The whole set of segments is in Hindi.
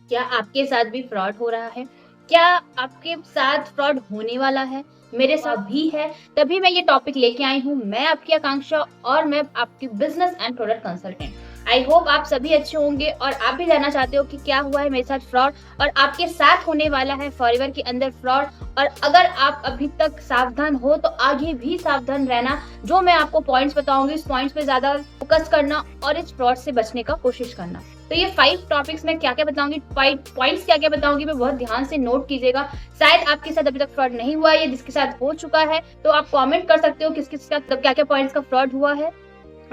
क्या आपके साथ भी फ्रॉड हो रहा है? क्या आपके साथ फ्रॉड होने वाला है? मेरे साथ भी है, तभी मैं ये टॉपिक लेके आई हूँ। मैं आपकी आकांक्षा और मैं आपकी business and product consultant. I hope आप सभी अच्छे होंगे और आप भी जानना चाहते हो कि क्या हुआ है मेरे साथ फ्रॉड और आपके साथ होने वाला है फॉरएवर के अंदर फ्रॉड। और अगर आप अभी तक सावधान हो तो आगे भी सावधान रहना। जो मैं आपको पॉइंट्स बताऊँगी, इस पॉइंट्स पे ज़्यादा फोकस करना और इस फ्रॉड से बचने का कोशिश करना। तो ये 5 टॉपिक्स में क्या-क्या बताऊँगी, 5 पॉइंट्स क्या-क्या बताऊँगी, मैं बहुत ध्यान से नोट कीजिएगा। शायद आपके साथ अभी तक फ्रॉड नहीं हुआ है या जिसके साथ हो चुका है, तो आप कमेंट कर सकते हो किस-किस के साथ क्या-क्या पॉइंट्स का फ्रॉड हुआ है।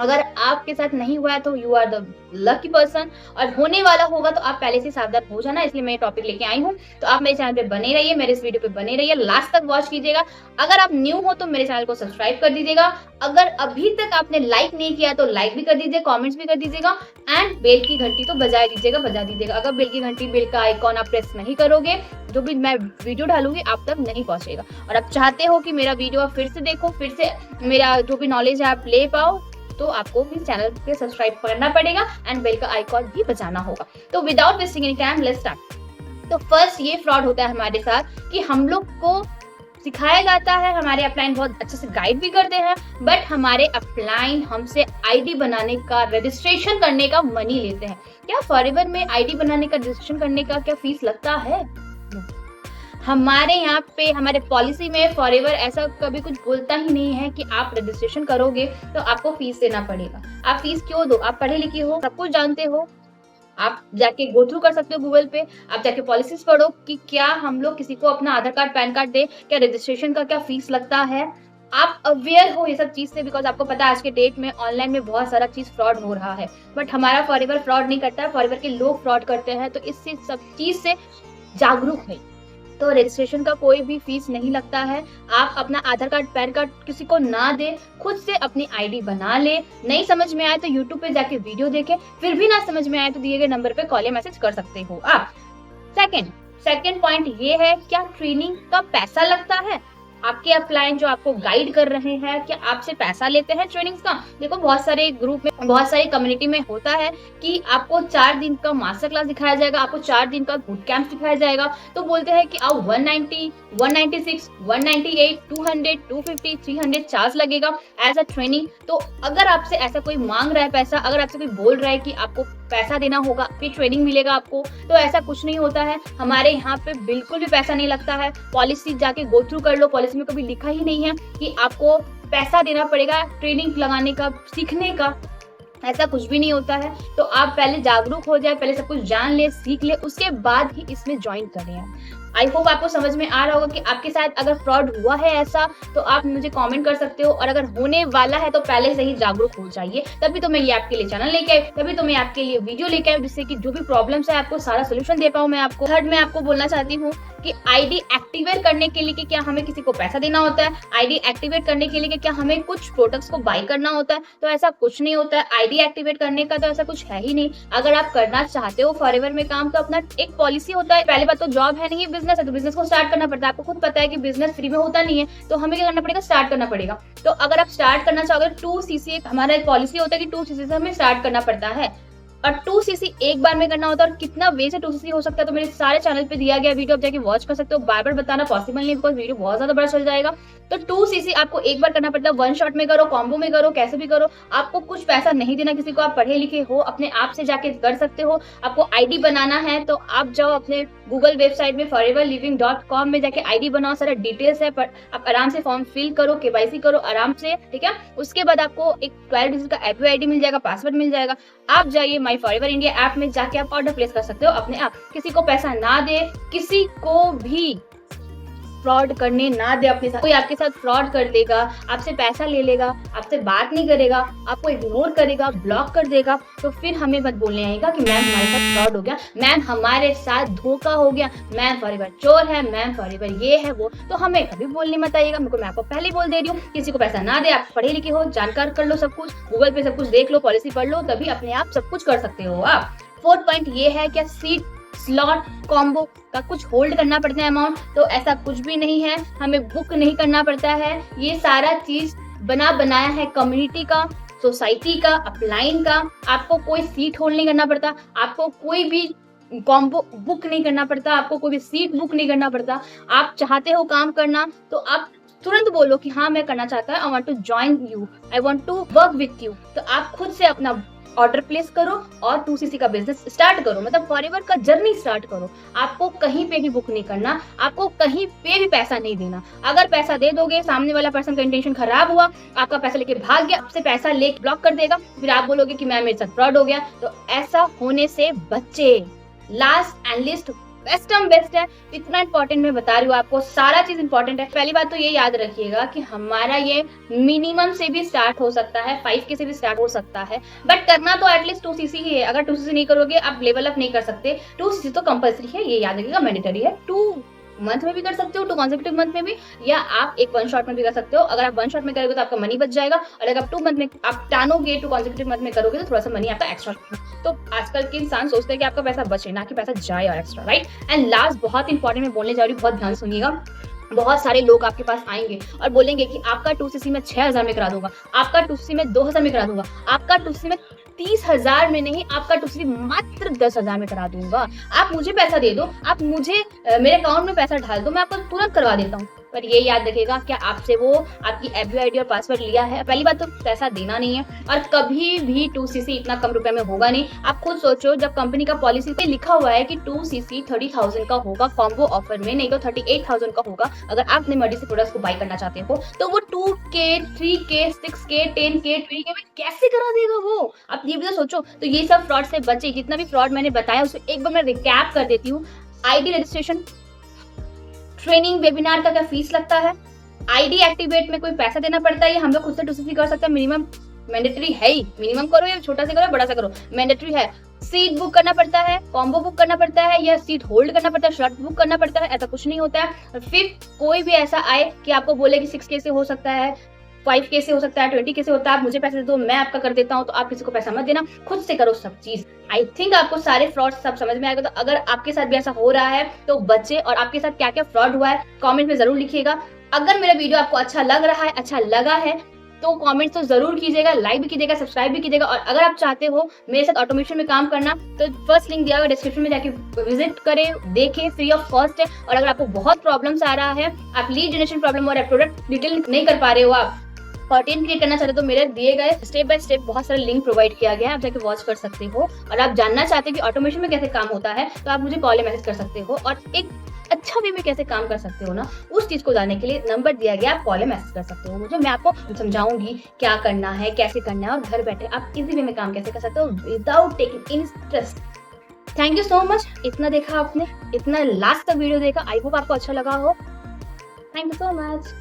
अगर आपके साथ नहीं हुआ है तो you are the lucky person और होने वाला होगा तो आप पहले से सावधान हो जाना, इसलिए मैं ये टॉपिक लेके आई हूँ। तो आप मेरे चैनल पे बने रहिए, मेरे इस वीडियो पे बने रहिए, लास्ट तक वॉच कीजिएगा। अगर आप न्यू हो तो मेरे चैनल को सब्सक्राइब कर दीजिएगा। अगर अभी तक आपने लाइक नहीं किया तो लाइक भी कर दीजिए, कमेंट्स भी कर दीजिएगा एंड बेल की घंटी तो बजा दीजिएगा। अगर बेल की घंटी, बेल का आइकॉन आप प्रेस नहीं करोगे, जो भी मैं वीडियो डालूंगी आप तक नहीं पहुंचेगा। और आप चाहते हो कि मेरा वीडियो आप फिर से देखो, फिर से मेरा जो भी नॉलेज है आप ले पाओ, तो आपको भी चैनल पे सब्सक्राइब करना पड़ेगा एंड बेल का आइकॉन भी बजाना होगा। तो without wasting any time let's start. तो फर्स्ट ये फ्रॉड होता है हमारे साथ कि हम लोग को सिखाया जाता है, हमारे अपलाइन बहुत अच्छे से गाइड भी करते हैं, बट हमारे अपलाइन हमसे आईडी बनाने का, रजिस्ट्रेशन करने का मनी लेते हैं। क्या फॉरएवर में आईडी बनाने का, रजिस्ट्रेशन करने का क्या फीस लगता है? हमारे यहाँ पे, हमारे पॉलिसी में फॉरएवर ऐसा कभी कुछ बोलता ही नहीं है कि आप रजिस्ट्रेशन करोगे तो आपको फीस देना पड़ेगा। आप फीस क्यों दो? आप पढ़े लिखे हो, सब कुछ जानते हो। आप जाके गो थ्रू कर सकते हो गूगल पे, आप जाके पॉलिसीज पढ़ो कि क्या हम लोग किसी को अपना आधार कार्ड, पैन कार्ड दे, क्या रजिस्ट्रेशन का क्या फीस लगता है। आप अवेयर हो ये सब चीज से, बिकॉज आपको पता है आज के डेट में ऑनलाइन में बहुत सारा चीज फ्रॉड हो रहा है, बट हमारा फॉरएवर फ्रॉड नहीं करता है, फॉरएवर के लोग फ्रॉड करते हैं। तो इससे सब चीज से जागरूक है। तो रजिस्ट्रेशन का कोई भी फीस नहीं लगता है। आप अपना आधार कार्ड, पैन कार्ड किसी को ना दे, खुद से अपनी आईडी बना ले। नहीं समझ में आए तो यूट्यूब पे जाके वीडियो देखे, फिर भी ना समझ में आए तो दिए गए नंबर पे कॉल या मैसेज कर सकते हो आप। सेकंड पॉइंट ये है, क्या ट्रेनिंग का पैसा लगता है? आपके अपलाइन जो आपको गाइड कर रहे हैं, क्या आपसे पैसा लेते हैं ट्रेनिंग्स का? देखो बहुत सारे ग्रुप में, बहुत सारी कम्युनिटी में होता है कि आपको 4 दिन का मास्टर क्लास दिखाया जाएगा, आपको 4 दिन का बूट कैंप दिखाया जाएगा, तो बोलते हैं कि आओ 190, 196, 198, 200, 250, 300 चार्ज लगेगा एज अ ट्रेनिंग। तो अगर आपसे ऐसा कोई मांग रहा है पैसा, अगर आपसे कोई बोल रहा है कि आपको पैसा देना होगा फिर ट्रेनिंग मिलेगा आपको, तो ऐसा कुछ नहीं होता है। हमारे यहाँ पे बिल्कुल भी पैसा नहीं लगता है। पॉलिसी जाके गो थ्रू कर लो, पॉलिसी में कभी लिखा ही नहीं है कि आपको पैसा देना पड़ेगा ट्रेनिंग लगाने का, सीखने का। ऐसा कुछ भी नहीं होता है। तो आप पहले जागरूक हो जाए, पहले सब कुछ जान ले, सीख ले, उसके बाद ही इसमें ज्वाइन करें। आई होप आपको समझ में आ रहा होगा कि आपके साथ अगर फ्रॉड हुआ है ऐसा, तो आप मुझे कमेंट कर सकते हो, और अगर होने वाला है तो पहले से ही जागरूक हो जाइए। तभी तो मैं ये आपके लिए चैनल लेके आई, तभी तो मैं आपके लिए वीडियो लेके आई, जिससे कि जो भी प्रॉब्लम्स है आपको सारा सोल्यूशन दे पाऊँ मैं आपको। थर्ड, मैं आपको बोलना चाहती हूँ कि आईडी एक्टिवेट करने के लिए कि क्या हमें किसी को पैसा देना होता है? आईडी एक्टिवेट करने के लिए कि क्या हमें कुछ प्रोडक्ट्स को बाय करना होता है? तो ऐसा कुछ नहीं होता है। आईडी एक्टिवेट करने का तो ऐसा कुछ है ही नहीं। अगर आप करना चाहते हो फॉरएवर में काम, तो अपना एक पॉलिसी होता है। पहली बात तो जॉब है नहीं, बिजनेस है, तो बिजनेस को स्टार्ट करना पड़ता है। आपको खुद पता है कि बिजनेस फ्री में होता नहीं है, तो हमें क्या करना पड़ेगा? स्टार्ट करना पड़ेगा। तो अगर आप स्टार्ट करना चाहोगे, 2cc हमारा एक पॉलिसी होता है कि 2cc से हमें स्टार्ट करना पड़ता है, और 2cc एक बार में करना होता है। और कितना वे से 2cc हो सकता है तो मेरे सारे चैनल पे दिया गया वीडियो आप जाके वॉच कर सकते हो। बार बार बताना पॉसिबल नहीं, बिकॉज वीडियो बहुत ज्यादा बड़ा चल जाएगा। तो 2cc आपको एक बार करना पड़ता है। वन शॉट में करो, कॉम्बो में करो, कैसे भी करो, आपको कुछ पैसा नहीं देना किसी को। आप पढ़े लिखे हो, अपने आप से जाके कर सकते हो। आपको आईडी बनाना है तो आप जाओ अपने गूगल वेबसाइट में foreverliving.com में जाके आईडी बनाओ, सारा डिटेल्स है, पर आप आराम से फॉर्म फिल करो, केवाईसी करो आराम से, ठीक है। उसके बाद आपको एक 12 डिजिट का एपी आईडी मिल जाएगा, पासवर्ड मिल जाएगा। आप जाइए माई फॉरएवर इंडिया ऐप में जाके आप ऑर्डर प्लेस कर सकते हो अपने आप। किसी को पैसा ना दे, किसी को भी फ्रॉड करने ना दे अपने साथ। कोई आपके साथ फ्रॉड कर देगा, आपसे पैसा ले लेगा, आपसे बात नहीं करेगा, आपको इग्नोर करेगा, ब्लॉक कर देगा, तो फिर हमें मत बोलने आएगा कि मैम हमारे साथ फ्रॉड हो गया, मैम हमारे साथ धोखा हो गया, मैम फॉरएवर चोर है, मैम फॉरएवर ये है वो। तो हमें कभी बोलने मत आइएगा। मैं आपको पहले बोल दे रही हूँ, किसी को पैसा ना दे। आप पढ़े लिखे हो, जानकार कर लो सब कुछ, गूगल पे सब कुछ देख लो, पॉलिसी पढ़ लो, तभी अपने आप सब कुछ कर सकते हो आप। फोर्थ पॉइंट ये है, क्या सीट, स्लॉट, कॉम्बो का कुछ होल्ड करना पड़ता है अमाउंट? तो ऐसा कुछ भी नहीं है। हमें बुक नहीं करना पड़ता है। ये सारा चीज बनाया है कम्युनिटी का, सोसाइटी का, अपलाइन का। आपको कोई सीट होल्ड नहीं करना पड़ता, आपको कोई भी कॉम्बो बुक नहीं करना पड़ता, आपको कोई भी सीट बुक नहीं करना पड़ता। आप चाहते हो काम करना तो आप तुरंत बोलो कि हाँ मैं करना चाहता हूँ, I want to join you, I want to work with you. तो आप खुद से अपना ऑर्डर प्लेस करो और 2cc का बिजनेस स्टार्ट करो, मतलब फॉरएवर का जर्नी स्टार्ट करो। आपको कहीं पे भी बुक नहीं करना, आपको कहीं पे भी पैसा नहीं देना। अगर पैसा दे दोगे, सामने वाला पर्सन का इंटेंशन खराब हुआ, आपका पैसा लेके भाग गया, आपसे पैसा लेके ब्लॉक कर देगा, फिर आप बोलोगे कि मैम मेरे साथ फ्रॉड हो गया। तो ऐसा होने से बचे। लास्ट एंड लिस्ट बेस्ट है, इतना इंपॉर्टेंट मैं बता रही हूँ आपको, सारा चीज इंपॉर्टेंट है। पहली बात तो ये याद रखिएगा कि हमारा ये मिनिमम से भी स्टार्ट हो सकता है, 5K से भी स्टार्ट हो सकता है, बट करना तो एटलीस्ट 2cc ही है। अगर 2cc नहीं करोगे आप लेवल अप नहीं कर सकते। 2cc तो कंपल्सरी है, ये याद रखिएगा, मैंडेटरी है। 2 मंथ में भी कर सकते हो, 2 कॉन्सेक्यूटिव मंथ में भी, या आप एक 1 शॉट में भी कर सकते हो। अगर आप 1 शॉट में करोगे तो आपका मनी बच जाएगा, और अगर आप 2 मंथ में आप टानोगे, 2 कॉन्सेक्यूटिव मंथ में करोगे तो थोड़ा सा मनी आपका एक्स्ट्रा। तो आजकल के इंसान सोचते हैं कि आपका पैसा बचे, ना कि पैसा जाए और एक्स्ट्रा, राइट। एंड लास्ट बहुत इंपॉर्टेंट मैं बोलने जा रही हूँ, बहुत ध्यान सुनिएगा। बहुत सारे लोग आपके पास आएंगे और बोलेंगे कि आपका 2cc में 6000 में करा दूंगा, आपका 2cc में 2000 में करा दूंगा, आपका 2cc में 30,000 में नहीं, आपका 2cc मात्र 10,000 में करा दूंगा। आप मुझे पैसा दे दो, आप मुझे मेरे अकाउंट में पैसा डाल दो, मैं आपको तुरंत करवा देता हूँ। पर ये याद रखेगा, क्या आपसे वो आपकी FB ID और पासवर्ड लिया है? पहली बात तो पैसा देना नहीं है, और कभी भी 2cc इतना कम रुपए में होगा नहीं। आप खुद सोचो, जब कंपनी का पॉलिसी पे लिखा हुआ है कि 2cc 30,000 का होगा कॉम्बो ऑफर में, नहीं तो 38,000 का होगा अगर आप अपने मर्जी से प्रोडक्ट्स को बाय करना चाहते हो, तो वो 2K 3K 6K 10K 20K में कैसे करा देगा वो? आप ये भी तो सोचो। तो ये सब फ्रॉड से बचे। जितना भी फ्रॉड मैंने बताया उसको एक बार मैं रिकैप कर देती हूँ। ID रजिस्ट्रेशन, ट्रेनिंग, वेबिनार का क्या फीस लगता है, ID एक्टिवेट में कोई पैसा देना पड़ता है, ये हम लोग खुद से 2cc कर सकते हैं, मिनिमम मैंडेटरी है ही। मिनिमम करो या छोटा से करो बड़ा सा करो, मैंडेटरी है। सीट बुक करना पड़ता है, कॉम्बो बुक करना पड़ता है, या सीट होल्ड करना पड़ता है, शर्ट बुक करना पड़ता है, ऐसा कुछ नहीं होता है। फिर कोई भी ऐसा आए कि आपको बोले कि 6K से हो सकता है, 5K से हो सकता है, 20K से होता है, आप मुझे पैसे दे दो, मैं आपका कर देता हूँ, तो आप किसी को पैसा मत देना, खुद से करो सब चीज। आई थिंक आपको सारे फ्रॉड सब समझ में आएगा। तो अगर आपके साथ भी ऐसा हो रहा है तो बच्चे, और आपके साथ क्या क्या फ्रॉड हुआ है कमेंट में जरूर लिखिएगा। अगर मेरा वीडियो आपको अच्छा लग रहा है, अच्छा लगा है, तो कमेंट तो जरूर कीजिएगा, लाइक भी कीजिएगा, सब्सक्राइब भी कीजिएगा। और अगर आप चाहते हो मेरे साथ ऑटोमेशन में काम करना, तो फर्स्ट लिंक दिया हुआ डिस्क्रिप्शन में जाके विजिट करें, देखें, फ्री ऑफ कॉस्ट है। और अगर आपको बहुत प्रॉब्लम्स आ रहा है, आप लीड जनरेशन प्रॉब्लम और प्रोडक्ट डिटेल नहीं कर पा रहे हो, आप कंटेंट क्रिएट करना चाहते हो, तो मेरे दिए गए स्टेप बाय स्टेप बहुत सारे लिंक प्रोवाइड किया गया है, आप जाके वॉच कर सकते हो। और आप जानना चाहते हो कि ऑटोमेशन में कैसे काम होता है, तो आप मुझे कॉल या मैसेज कर सकते हो। और एक अच्छा वे में कैसे काम कर सकते हो ना, उस चीज को जानने के लिए नंबर दिया गया, आप कॉल या मैसेज कर सकते हो मुझे। मैं आपको समझाऊंगी क्या करना है, कैसे करना है, और घर बैठे आप इजी वे में काम कैसे कर सकते हो without taking interest. Thank you so much, इतना देखा आपने, इतना लास्ट तक वीडियो देखा। आई होप आपको अच्छा लगा हो। Thank you so much.